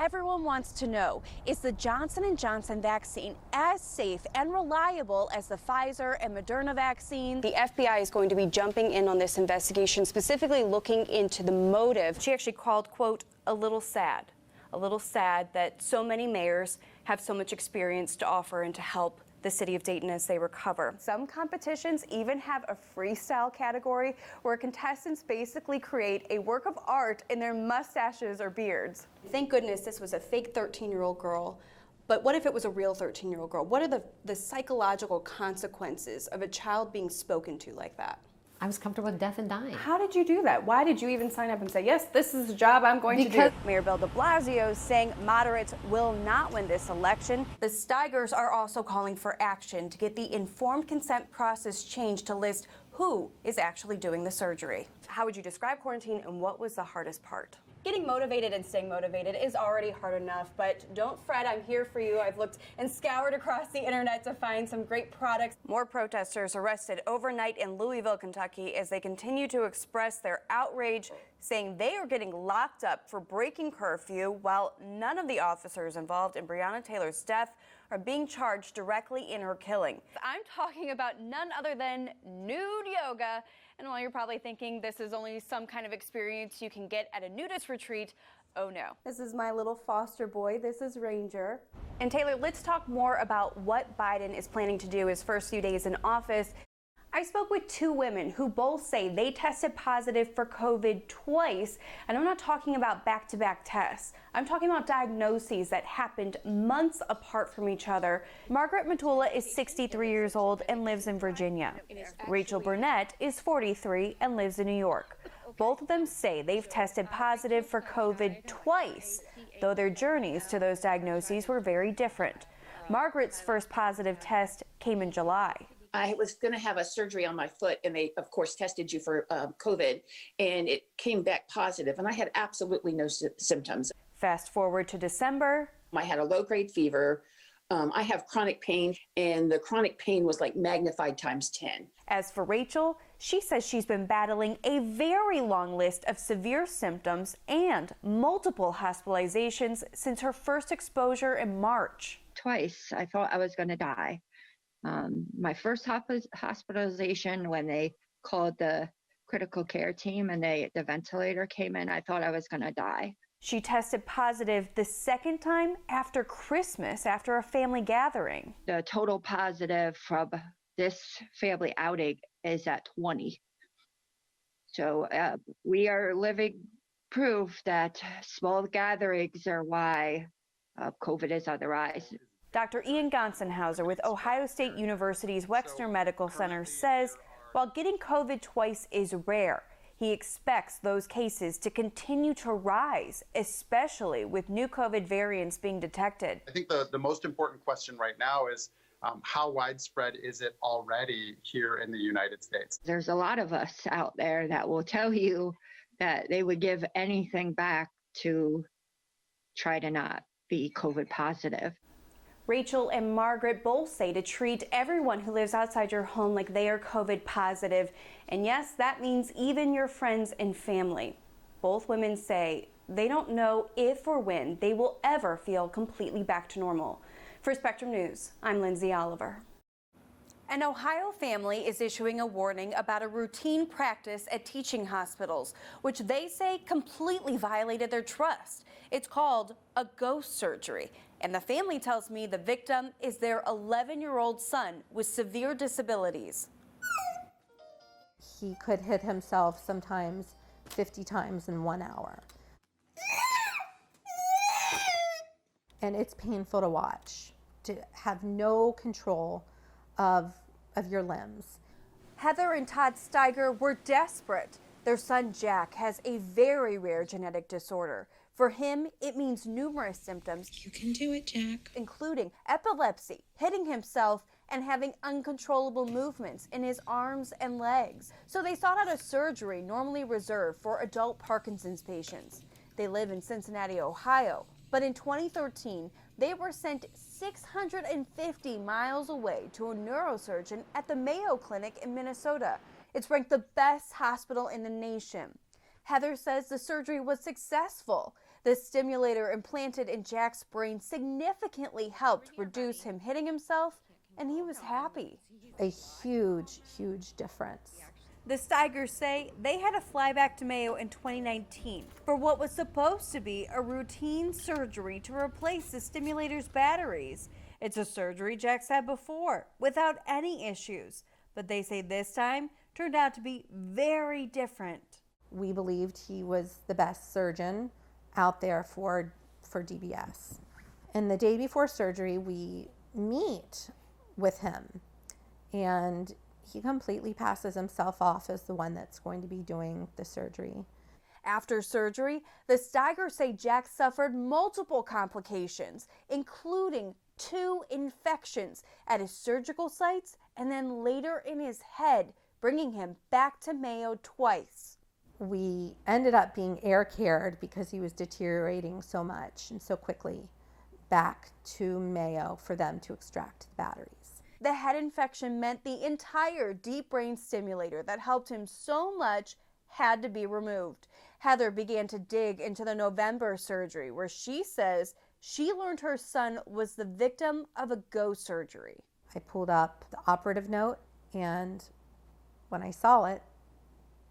everyone wants to know, is the Johnson & Johnson vaccine as safe and reliable as the Pfizer and Moderna vaccine? The FBI is going to be jumping in on this investigation, specifically looking into the motive. She actually called, quote, a little sad that so many mayors have so much experience to offer and to help the city of Dayton as they recover. Some competitions even have a freestyle category where contestants basically create a work of art in their mustaches or beards. Thank goodness this was a fake 13-year-old girl, but what if it was a real 13-year-old girl? What are the psychological consequences of a child being spoken to like that? I was comfortable with death and dying. How did you do that? Why did you even sign up and say, yes, this is a job I'm going to do? Mayor Bill de Blasio saying moderates will not win this election. The Steigers are also calling for action to get the informed consent process changed to list who is actually doing the surgery. How would you describe quarantine, and what was the hardest part? Getting motivated and staying motivated is already hard enough, but don't fret, I'm here for you. I've looked and scoured across the internet to find some great products. More protesters arrested overnight in Louisville, Kentucky, as they continue to express their outrage, saying they are getting locked up for breaking curfew, while none of the officers involved in Breonna Taylor's death are being charged directly in her killing. I'm talking about none other than nude yoga. And while you're probably thinking this is only some kind of experience you can get at a nudist retreat, oh no. This is my little foster boy. This is Ranger. And Taylor, let's talk more about what Biden is planning to do his first few days in office. I spoke with two women who both say they tested positive for COVID twice, and I'm not talking about back-to-back tests. I'm talking about diagnoses that happened months apart from each other. Margaret Matula is 63 years old and lives in Virginia. Rachel Burnett is 43 and lives in New York. Both of them say they've tested positive for COVID twice, though their journeys to those diagnoses were very different. Margaret's first positive test came in July. I was going to have a surgery on my foot, and they, of course, tested you for COVID, and it came back positive, and I had absolutely no symptoms. Fast forward to December. I had a low-grade fever. I have chronic pain, and the chronic pain was like magnified times 10. As for Rachel, she says she's been battling a very long list of severe symptoms and multiple hospitalizations since her first exposure in March. Twice, I thought I was going to die. My first hospitalization, when they called the critical care team and the ventilator came in, I thought I was going to die. She tested positive the second time after Christmas, after a family gathering. The total positive from this family outing is at 20. So we are living proof that small gatherings are why COVID is on the rise. Dr. Ian Gonsenhauser with Ohio State University's Wexner Medical Center says while getting COVID twice is rare, he expects those cases to continue to rise, especially with new COVID variants being detected. I think the most important question right now is how widespread is it already here in the United States? There's a lot of us out there that will tell you that they would give anything back to try to not be COVID positive. Rachel and Margaret both say to treat everyone who lives outside your home like they are COVID positive. And yes, that means even your friends and family. Both women say they don't know if or when they will ever feel completely back to normal. For Spectrum News, I'm Lindsay Oliver. An Ohio family is issuing a warning about a routine practice at teaching hospitals, which they say completely violated their trust. It's called a ghost surgery. And the family tells me the victim is their 11-year-old son with severe disabilities. He could hit himself sometimes 50 times in 1 hour. And it's painful to watch, to have no control of your limbs. Heather and Todd Steiger were desperate. Their son Jack has a very rare genetic disorder. For him, it means numerous symptoms. You can do it, Jack. Including epilepsy, hitting himself, and having uncontrollable movements in his arms and legs. So they sought out a surgery normally reserved for adult Parkinson's patients. They live in Cincinnati, Ohio, but in 2013, they were sent 650 miles away to a neurosurgeon at the Mayo Clinic in Minnesota. It's ranked the best hospital in the nation. Heather says the surgery was successful, The stimulator implanted in Jack's brain significantly helped reduce him hitting himself, and he was happy. A huge, huge difference. The Steigers say they had to fly back to Mayo in 2019 for what was supposed to be a routine surgery to replace the stimulator's batteries. It's a surgery Jack's had before without any issues, but they say this time turned out to be very different. We believed he was the best surgeon out there for DBS. And the day before surgery, we meet with him, and he completely passes himself off as the one that's going to be doing the surgery. After surgery, the Steigers say Jack suffered multiple complications, including 2 infections at his surgical sites and then later in his head, bringing him back to Mayo twice. We ended up being air cared because he was deteriorating so much and so quickly back to Mayo for them to extract the batteries. The head infection meant the entire deep brain stimulator that helped him so much had to be removed. Heather began to dig into the November surgery, where she says she learned her son was the victim of a ghost surgery. I pulled up the operative note, and when I saw it,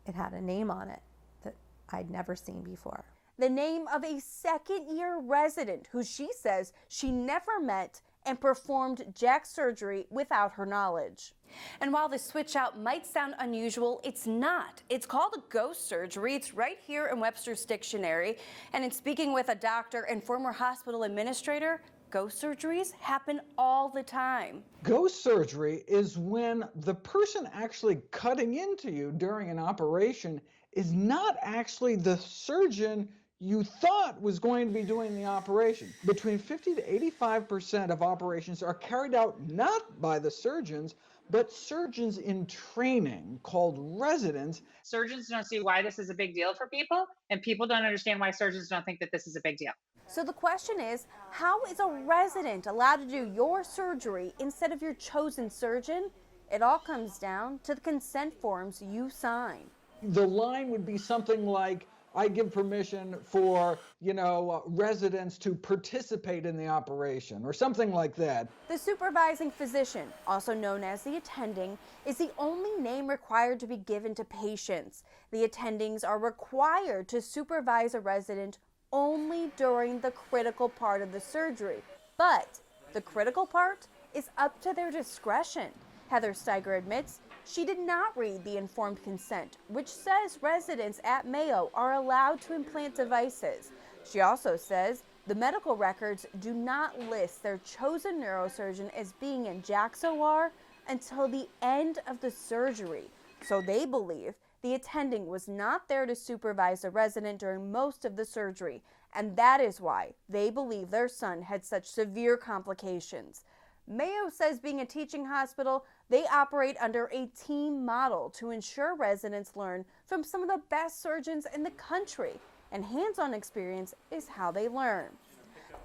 it had a name on it that I'd never seen before. The name of a second-year resident who she says she never met and performed Jack's surgery without her knowledge. And while the switch out might sound unusual, it's not. It's called a ghost surgery. It's right here in Webster's dictionary. And in speaking with a doctor and former hospital administrator, ghost surgeries happen all the time. Ghost surgery is when the person actually cutting into you during an operation is not actually the surgeon you thought was going to be doing the operation. Between 50 to 85% of operations are carried out not by the surgeons, but surgeons in training called residents. Surgeons don't see why this is a big deal for people, and people don't understand why surgeons don't think that this is a big deal. So the question is, how is a resident allowed to do your surgery instead of your chosen surgeon? It all comes down to the consent forms you sign. The line would be something like, I give permission for, residents to participate in the operation, or something like that. The supervising physician, also known as the attending, is the only name required to be given to patients. The attendings are required to supervise a resident only during the critical part of the surgery. But the critical part is up to their discretion. Heather Steiger admits she did not read the informed consent, which says residents at Mayo are allowed to implant devices. She also says the medical records do not list their chosen neurosurgeon as being in Jack's OR until the end of the surgery. So they believe the attending was not there to supervise the resident during most of the surgery, and that is why they believe their son had such severe complications. Mayo says, being a teaching hospital, they operate under a team model to ensure residents learn from some of the best surgeons in the country, and hands-on experience is how they learn.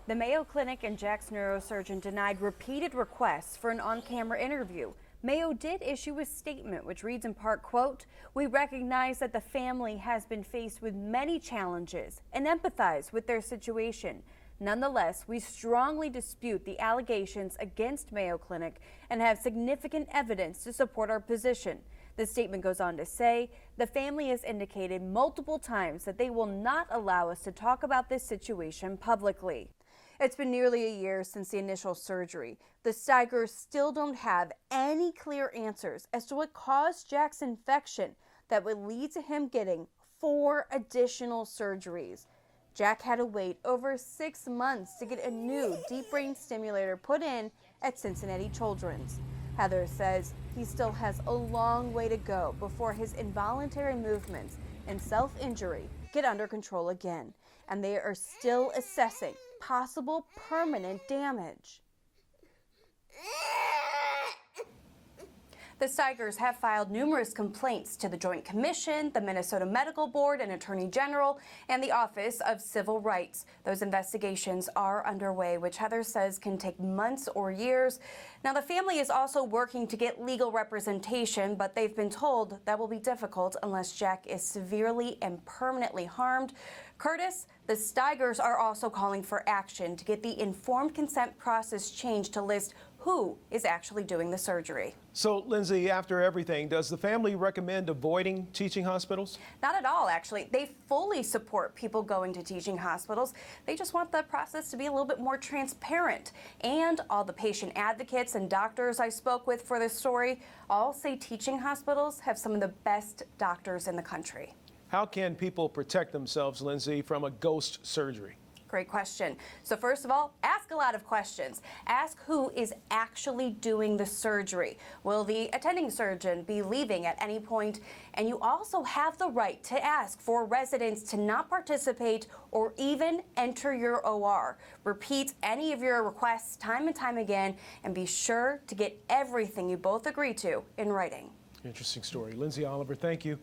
The Mayo Clinic and Jack's neurosurgeon denied repeated requests for an on-camera interview. Mayo did issue a statement which reads in part, quote, "We recognize that the family has been faced with many challenges and empathize with their situation. Nonetheless, we strongly dispute the allegations against Mayo Clinic and have significant evidence to support our position." The statement goes on to say, the family has indicated multiple times that they will not allow us to talk about this situation publicly. It's been nearly a year since the initial surgery. The Steigers still don't have any clear answers as to what caused Jack's infection that would lead to him getting 4 additional surgeries. Jack had to wait over 6 months to get a new deep brain stimulator put in at Cincinnati Children's. Heather says he still has a long way to go before his involuntary movements and self-injury get under control again, and they are still assessing possible permanent damage. The Steigers have filed numerous complaints to the Joint Commission, the Minnesota Medical Board, and Attorney General, and the Office of Civil Rights. Those investigations are underway, which Heather says can take months or years. Now, the family is also working to get legal representation, but they've been told that will be difficult unless Jack is severely and permanently harmed. Curtis, the Steigers are also calling for action to get the informed consent process changed to list who is actually doing the surgery. So, Lindsay, after everything, does the family recommend avoiding teaching hospitals? Not at all, actually. They fully support people going to teaching hospitals. They just want the process to be a little bit more transparent. And all the patient advocates and doctors I spoke with for this story all say teaching hospitals have some of the best doctors in the country. How can people protect themselves, Lindsay, from a ghost surgery? Great question. So first of all, ask a lot of questions. Ask who is actually doing the surgery. Will the attending surgeon be leaving at any point? And you also have the right to ask for residents to not participate or even enter your OR. Repeat any of your requests time and time again, and be sure to get everything you both agree to in writing. Interesting story. Lindsay Oliver, thank you.